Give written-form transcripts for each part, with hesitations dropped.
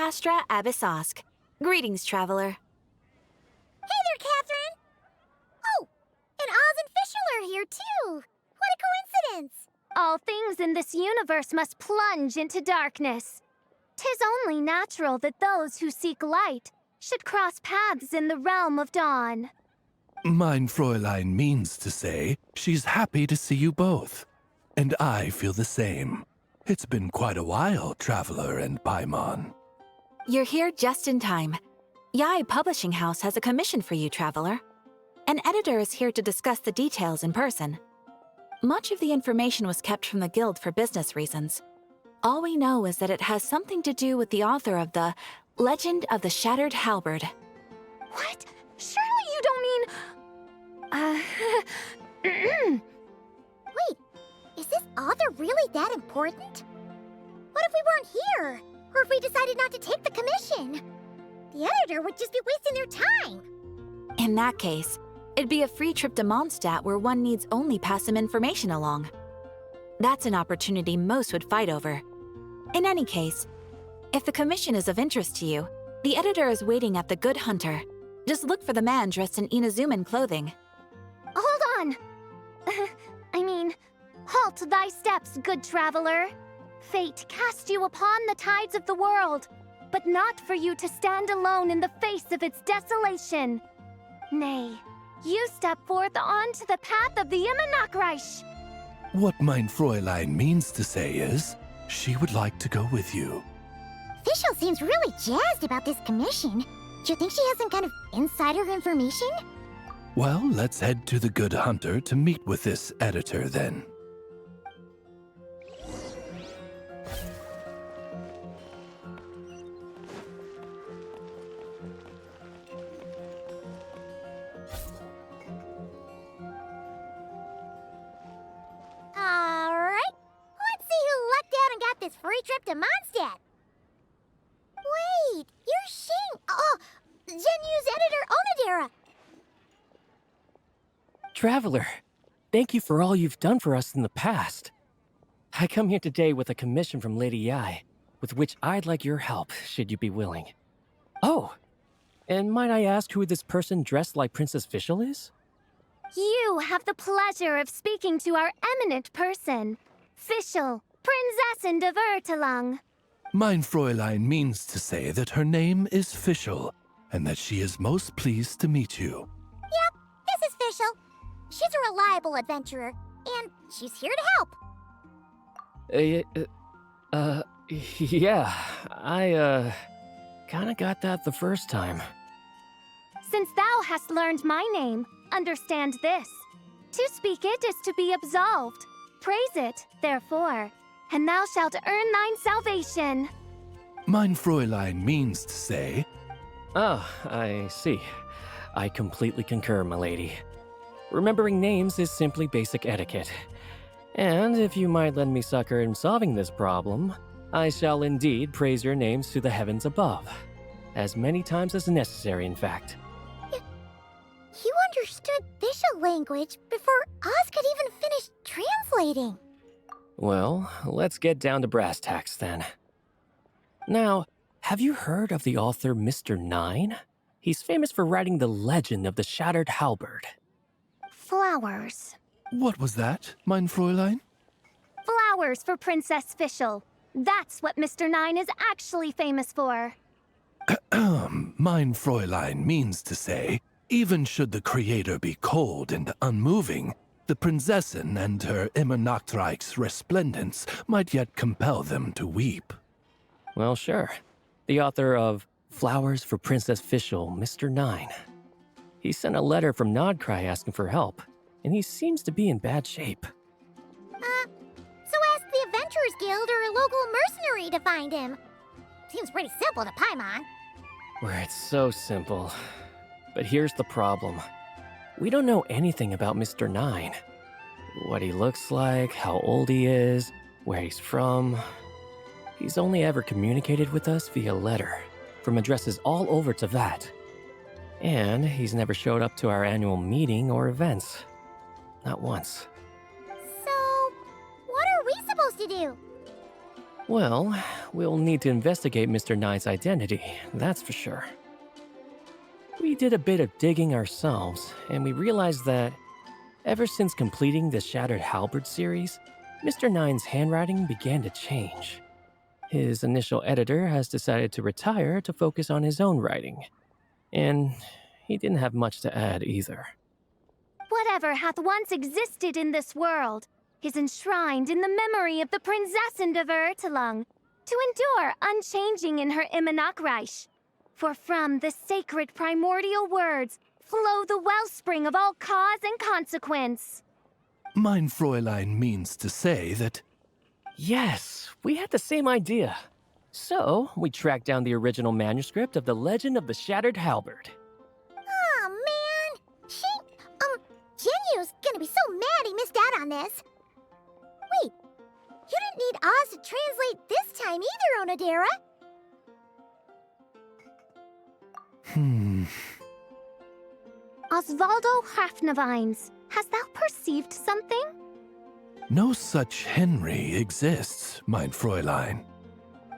Astra Abyssosk. Greetings, traveler. Hey there, Catherine! Oh, and Oz and Fischl are here, too! What a coincidence! All things in this universe must plunge into darkness. 'Tis only natural that those who seek light should cross paths in the realm of dawn. Mein Fräulein means to say she's happy to see you both. And I feel the same. It's been quite a while, Traveler and Paimon. You're here just in time. Yai Publishing House has a commission for you, traveler. An editor is here to discuss the details in person. Much of the information was kept from the guild for business reasons. All we know is that it has something to do with the author of the Legend of the Shattered Halberd. What? Surely you don't mean... Wait, is this author really that important? What if we weren't here? Or if we decided not to take the commission? The editor would just be wasting their time. In that case, it'd be a free trip to Mondstadt where one needs only pass some information along. That's an opportunity most would fight over. In any case, if the commission is of interest to you, the editor is waiting at the Good Hunter. Just look for the man dressed in Inazuman clothing. Hold on! Halt thy steps, good traveler. Fate cast you upon the tides of the world, but not for you to stand alone in the face of its desolation. Nay, you step forth onto the path of the Immernachtreich. What mein Fräulein means to say is, she would like to go with you. Fischl seems really jazzed about this commission. Do you think she has some kind of insider information? Well, let's head to the Good Hunter to meet with this editor then. Alright, let's see who lucked out and got this free trip to Mondstadt. Wait, you're Shing. Oh, Genu's editor, Onodera. Traveler, thank you for all you've done for us in the past. I come here today with a commission from Lady Yai, with which I'd like your help, should you be willing. Oh, and might I ask who this person dressed like Princess Fischl is? You have the pleasure of speaking to our eminent person, Fischl, Prinzessin de Vertalang. Mein Fräulein means to say that her name is Fischl, and that she is most pleased to meet you. Yep, this is Fischl. She's a reliable adventurer, and she's here to help. Yeah, I, kinda got that the first time. Since thou hast learned my name, understand this. To speak it is to be absolved. Praise it, therefore, and thou shalt earn thine salvation. Mein Fräulein means to say... Ah, I see. I completely concur, my lady. Remembering names is simply basic etiquette. And if you might lend me succor in solving this problem, I shall indeed praise your names to the heavens above. As many times as necessary, in fact. You understood Fischl language before Oz could even finish translating. Well, let's get down to brass tacks then. Now, have you heard of the author Mr. Nine? He's famous for writing the legend of the Shattered Halberd. Flowers. What was that, mein Fräulein? Flowers for Princess Fischl. That's what Mr. Nine is actually famous for. Mein Fräulein means to say, even should the creator be cold and unmoving, the Prinzessin and her Immernachtreich's resplendence might yet compel them to weep. Well, sure. The author of Flowers for Princess Fischl, Mr. Nine. He sent a letter from Nodcry asking for help, and he seems to be in bad shape. So ask the Adventurers Guild or a local mercenary to find him. Seems pretty simple to Paimon. Where it's so simple. But here's the problem. We don't know anything about Mr. Nine. What he looks like, how old he is, where he's from. He's only ever communicated with us via letter, from addresses all over Teyvat. And he's never showed up to our annual meeting or events. Not once. So, what are we supposed to do? Well, we'll need to investigate Mr. Nine's identity, that's for sure. We did a bit of digging ourselves, and we realized that ever since completing the Shattered Halberd series, Mr. Nine's handwriting began to change. His initial editor has decided to retire to focus on his own writing. And he didn't have much to add either. Whatever hath once existed in this world is enshrined in the memory of the Prinzessin of Ertelung, to endure unchanging in her Immanakreich. For from the sacred primordial words flow the wellspring of all cause and consequence. Mein Fräulein means to say that... Yes, we had the same idea. So, we tracked down the original manuscript of The Legend of the Shattered Halberd. Aw, man! Genyu's gonna be so mad he missed out on this. Wait, you didn't need Oz to translate this time either, Onodera. Osvaldo Hafnavines, hast thou perceived something? No such Henry exists, mein Fräulein.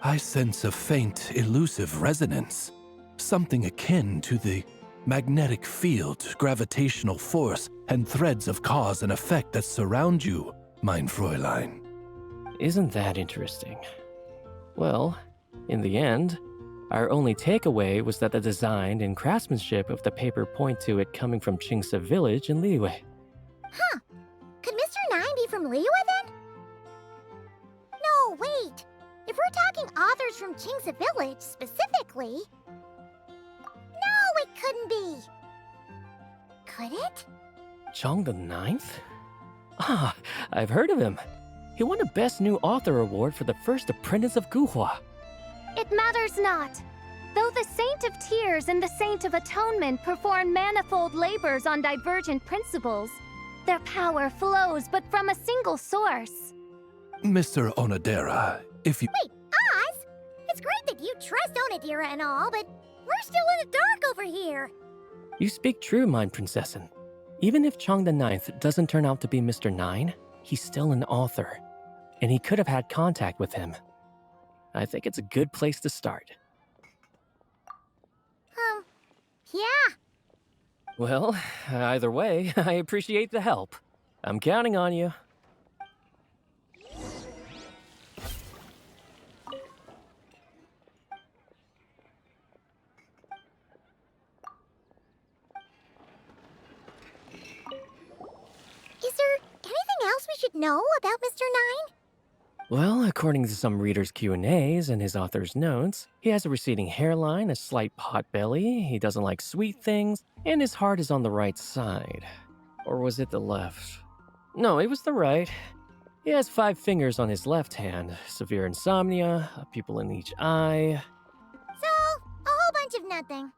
I sense a faint, elusive resonance. Something akin to the magnetic field, gravitational force, and threads of cause and effect that surround you, mein Fräulein. Isn't that interesting? Well, in the end, our only takeaway was that the design and craftsmanship of the paper point to it coming from Qingse village in Liyue. Huh. Could Mr. Nine be from Liyue then? No, wait. If we're talking authors from Qingse village specifically... No, it couldn't be. Could it? Chong the Ninth? Ah, I've heard of him. He won a Best New Author award for the first apprentice of Guhua. It matters not. Though the Saint of Tears and the Saint of Atonement perform manifold labors on divergent principles, their power flows but from a single source. Mr. Onodera, if you... Wait, Oz? It's great that you trust Onodera and all, but we're still in the dark over here. You speak true, mein Prinzessin. Even if Chong the Ninth doesn't turn out to be Mr. Nine, he's still an author, and he could have had contact with him. I think it's a good place to start. Yeah. Well, either way, I appreciate the help. I'm counting on you. Is there anything else we should know about Mr. Nine? Well, according to some readers' Q&As and his author's notes, he has a receding hairline, a slight pot belly, he doesn't like sweet things, and his heart is on the right side. Or was it the left? No, it was the right. He has 5 fingers on his left hand, severe insomnia, a pupil in each eye. So, a whole bunch of nothing.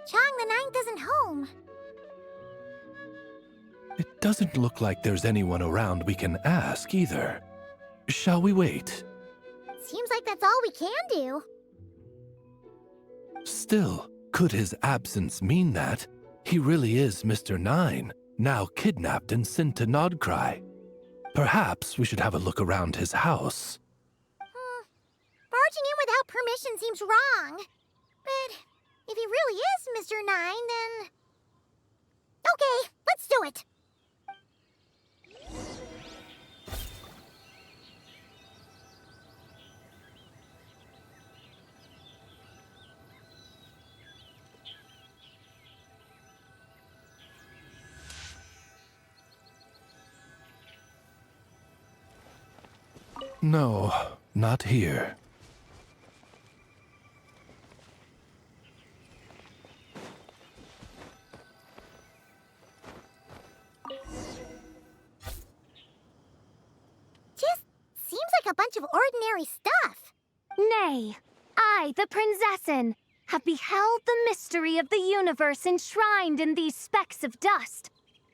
Chong the Ninth isn't home. It doesn't look like there's anyone around we can ask either. Shall we wait? Seems like that's all we can do. Still, could his absence mean that he really is Mr. Nine, now kidnapped and sent to Nodcry? Perhaps we should have a look around his house. Barging in without permission seems wrong. But if he really is Mr. Nine, then... Okay, let's do it. No, not here. Just seems like a bunch of ordinary stuff. Nay, I, the Prinzessin, have beheld the mystery of the universe enshrined in these specks of dust.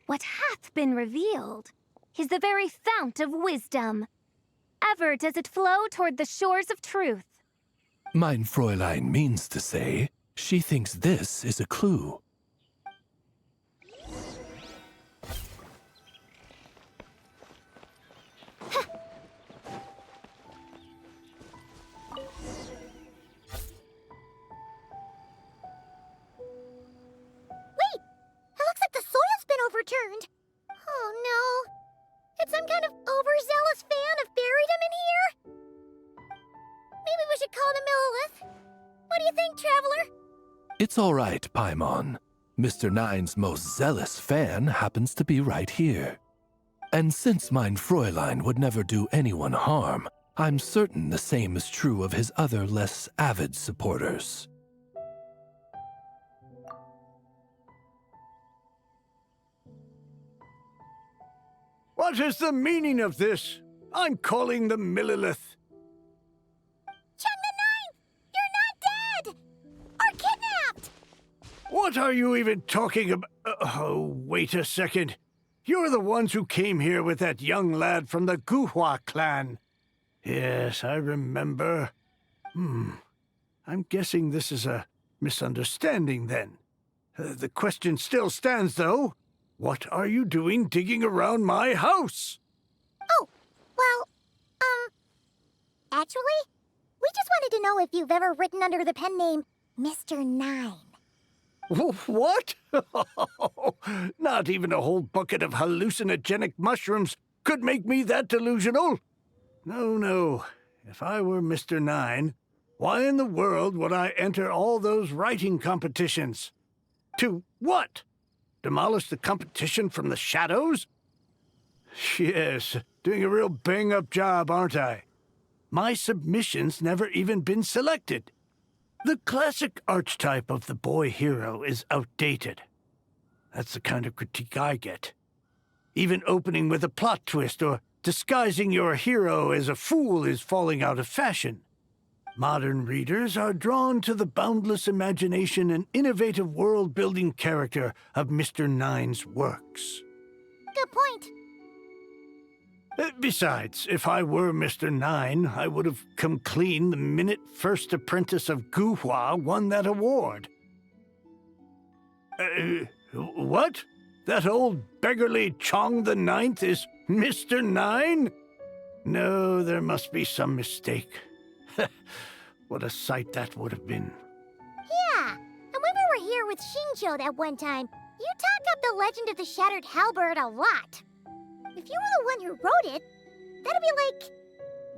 What hath been revealed is the very fount of wisdom. Ever does it flow toward the shores of truth. Mein Fräulein means to say, she thinks this is a clue. Wait! It looks like the soil's been overturned. Oh no. It's some kind of overzealous fan have buried him in here? Maybe we should call him Millilith. What do you think, Traveler? It's all right, Paimon. Mr. Nine's most zealous fan happens to be right here. And since mein Fräulein would never do anyone harm, I'm certain the same is true of his other less avid supporters. What is the meaning of this? I'm calling the Millilith. Chung the Ninth! You're not dead! Or kidnapped! What are you even talking about? Oh, wait a second. You're the ones who came here with that young lad from the Guhua clan. Yes, I remember. I'm guessing this is a misunderstanding then. The question still stands, though. What are you doing digging around my house? Oh, well, actually, we just wanted to know if you've ever written under the pen name Mr. Nine. What? Not even a whole bucket of hallucinogenic mushrooms could make me that delusional. No. If I were Mr. Nine, why in the world would I enter all those writing competitions? To what? Demolish the competition from the shadows? Yes, doing a real bang-up job, aren't I? My submission's never even been selected. The classic archetype of the boy hero is outdated. That's the kind of critique I get. Even opening with a plot twist or disguising your hero as a fool is falling out of fashion. Modern readers are drawn to the boundless imagination and innovative world-building character of Mr. Nine's works. Good point. Besides, if I were Mr. Nine, I would have come clean the minute First Apprentice of Guhua won that award. What? That old beggarly Chong the Ninth is Mr. Nine? No, there must be some mistake. What a sight that would have been. Yeah, and when we were here with Shinjo that one time, you talked up the legend of the Shattered Halberd a lot. If you were the one who wrote it, that'd be like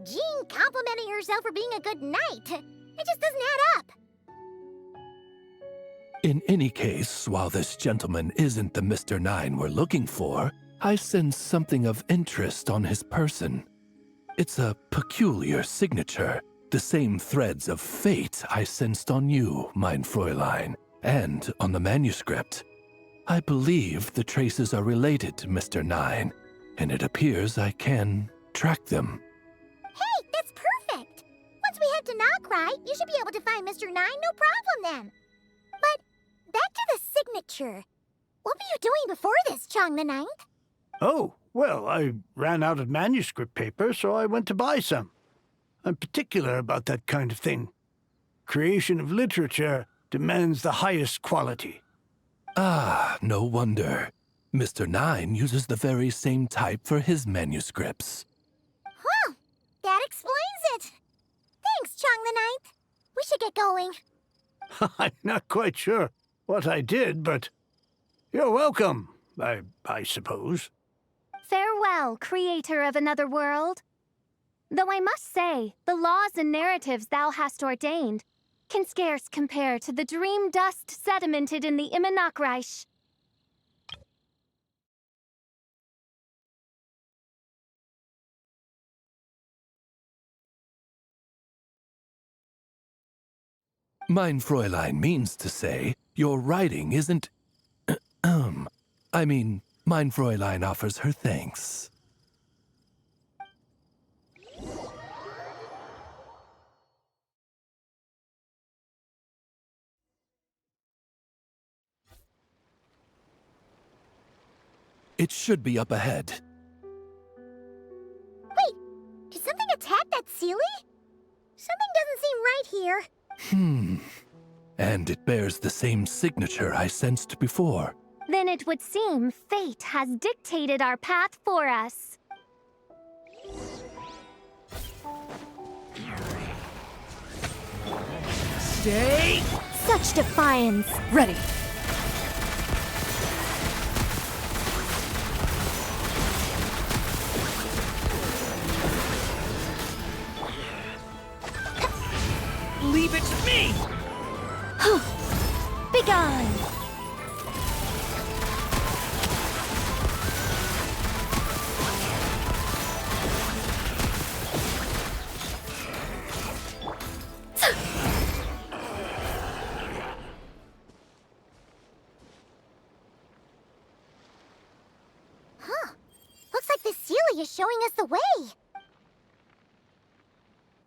Jean complimenting herself for being a good knight. It just doesn't add up. In any case, while this gentleman isn't the Mr. Nine we're looking for, I sense something of interest on his person. It's a peculiar signature, the same threads of fate I sensed on you, mein Fräulein, and on the manuscript. I believe the traces are related to Mr. Nine, and it appears I can track them. Hey, that's perfect! Once we head to Nagrai, you should be able to find Mr. Nine, no problem then. But back to the signature. What were you doing before this, Chong the Ninth? Oh, well, I ran out of manuscript paper, so I went to buy some. I'm particular about that kind of thing. Creation of literature demands the highest quality. Ah, no wonder. Mr. Nine uses the very same type for his manuscripts. Well, that explains it. Thanks, Chong the Ninth. We should get going. I'm not quite sure what I did, but you're welcome, I suppose. Farewell, creator of another world. Though I must say, the laws and narratives thou hast ordained can scarce compare to the dream dust sedimented in the Immanakreich. Mein Fräulein means to say, your writing isn't... I mean, Mein Fräulein offers her thanks. It should be up ahead. Wait, did something attack that Sealy? Something doesn't seem right here. And it bears the same signature I sensed before. Then it would seem fate has dictated our path for us. Stay! Such defiance! Ready. Leave it to me! Begone! Looks like the Sealy is showing us the way.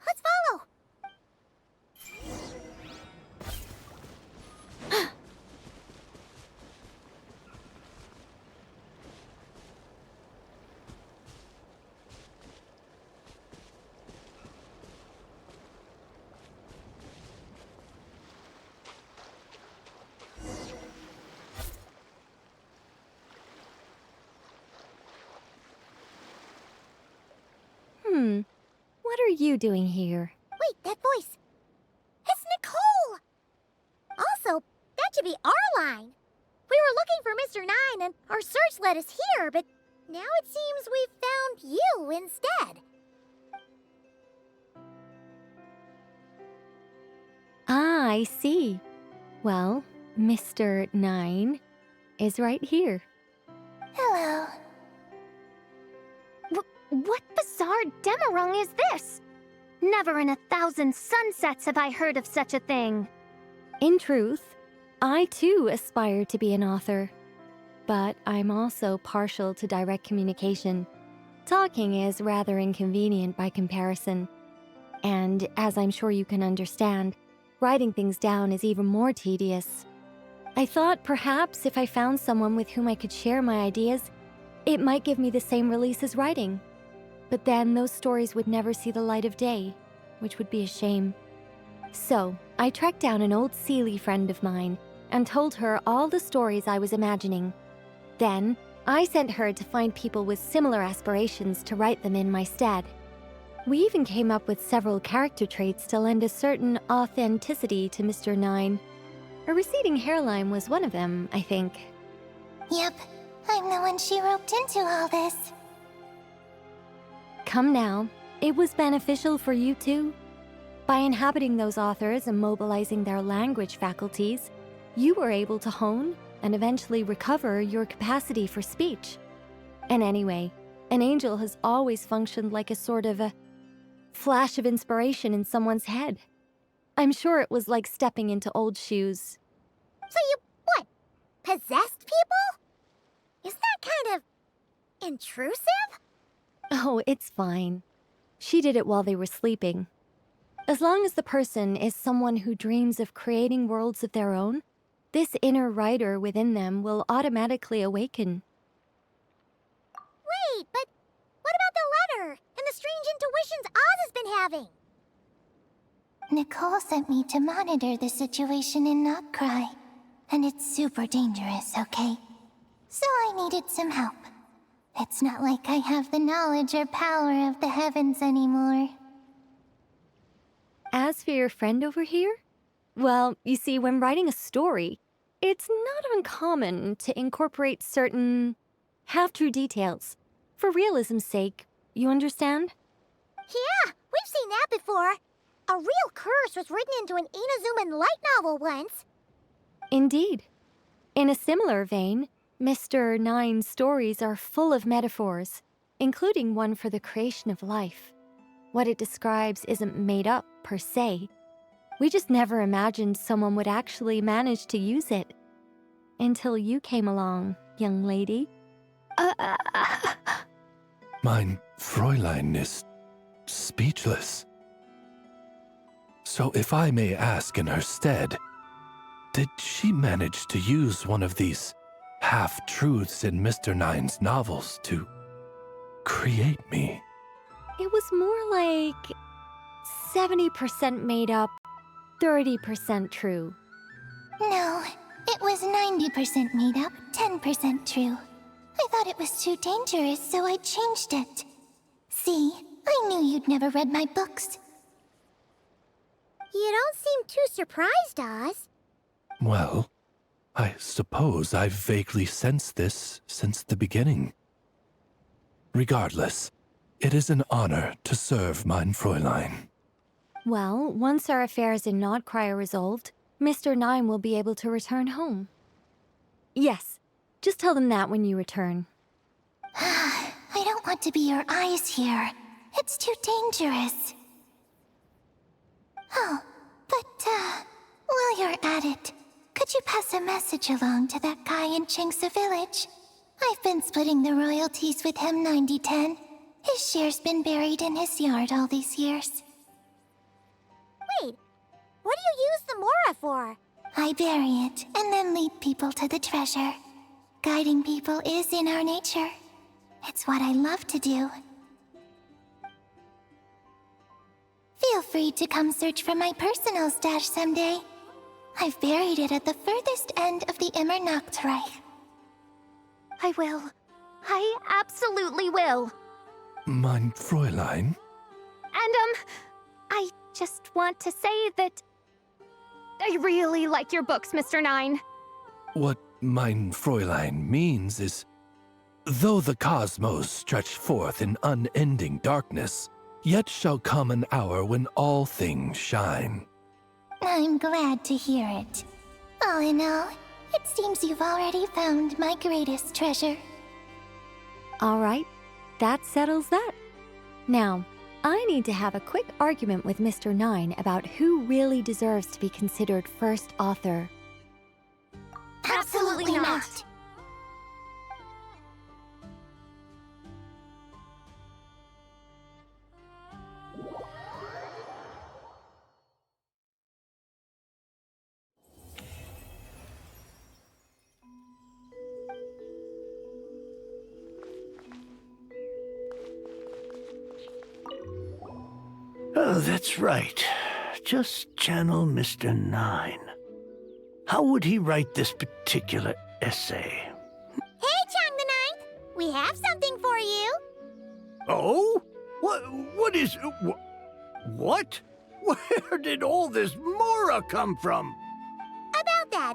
Let's follow. What are you doing here? Wait, that voice. It's Nicole! Also, that should be our line. We were looking for Mr. Nine and our search led us here, but now it seems we've found you instead. Ah, I see. Well, Mr. Nine is right here. Hello. What bizarre demarung is this? Never in 1,000 sunsets have I heard of such a thing. In truth, I too aspire to be an author. But I'm also partial to direct communication. Talking is rather inconvenient by comparison. And as I'm sure you can understand, writing things down is even more tedious. I thought perhaps if I found someone with whom I could share my ideas, it might give me the same release as writing. But then those stories would never see the light of day, which would be a shame. So, I tracked down an old Sealy friend of mine and told her all the stories I was imagining. Then, I sent her to find people with similar aspirations to write them in my stead. We even came up with several character traits to lend a certain authenticity to Mr. Nine. A receding hairline was one of them, I think. Yep, I'm the one she roped into all this. Come now, it was beneficial for you too. By inhabiting those authors and mobilizing their language faculties, you were able to hone and eventually recover your capacity for speech. And anyway, an angel has always functioned like a sort of a flash of inspiration in someone's head. I'm sure it was like stepping into old shoes. So you, what, possessed people? Isn't that kind of intrusive? Oh, it's fine. She did it while they were sleeping. As long as the person is someone who dreams of creating worlds of their own, this inner writer within them will automatically awaken. Wait, but what about the letter and the strange intuitions Oz has been having? Nicole sent me to monitor the situation and not cry. And it's super dangerous, okay? So I needed some help. It's not like I have the knowledge or power of the heavens anymore. As for your friend over here? Well, you see, when writing a story, it's not uncommon to incorporate certain half-true details. For realism's sake, you understand? Yeah, we've seen that before. A real curse was written into an Inazuman light novel once. Indeed. In a similar vein, Mr. Nine's stories are full of metaphors, including one for the creation of life. What it describes isn't made up, per se. We just never imagined someone would actually manage to use it. Until you came along, young lady. Mein Fräulein is speechless. So if I may ask in her stead, did she manage to use one of these half-truths in Mr. Nine's novels to create me? It was more like 70% made up, 30% true. No, it was 90% made up, 10% true. I thought it was too dangerous, so I changed it. See, I knew you'd never read my books. You don't seem too surprised, Oz. Well, I suppose I've vaguely sensed this since the beginning. Regardless, it is an honor to serve mein Fräulein. Well, once our affairs in Nodcry are resolved, Mr. Nine will be able to return home. Yes, just tell them that when you return. I don't want to be your eyes here. It's too dangerous. Oh, but, while you're at it, could you pass a message along to that guy in Chingsa village? I've been splitting the royalties with him 90-10. His share's been buried in his yard all these years. Wait, what do you use the Mora for? I bury it, and then lead people to the treasure. Guiding people is in our nature. It's what I love to do. Feel free to come search for my personal stash someday. I've buried it at the furthest end of the Immer Nachtreich. I will. I absolutely will. Mein Fräulein? And, I just want to say that I really like your books, Mr. Nine. What mein Fräulein means is, though the cosmos stretch forth in unending darkness, yet shall come an hour when all things shine. I'm glad to hear it. All in all, it seems you've already found my greatest treasure. All right, that settles that. Now, I need to have a quick argument with Mr. Nine about who really deserves to be considered first author. Absolutely not. Oh, that's right. Just channel Mr. Nine. How would he write this particular essay? Hey, Chang the Ninth! We have something for you! Oh? What is... What? Where did all this Mora come from? About that.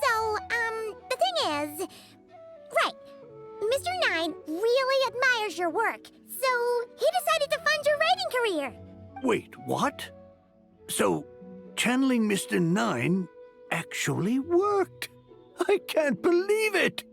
So, the thing is... Right. Mr. Nine really admires your work, so he decided to fund your writing career. Wait, what? So, channeling Mr. Nine actually worked? I can't believe it!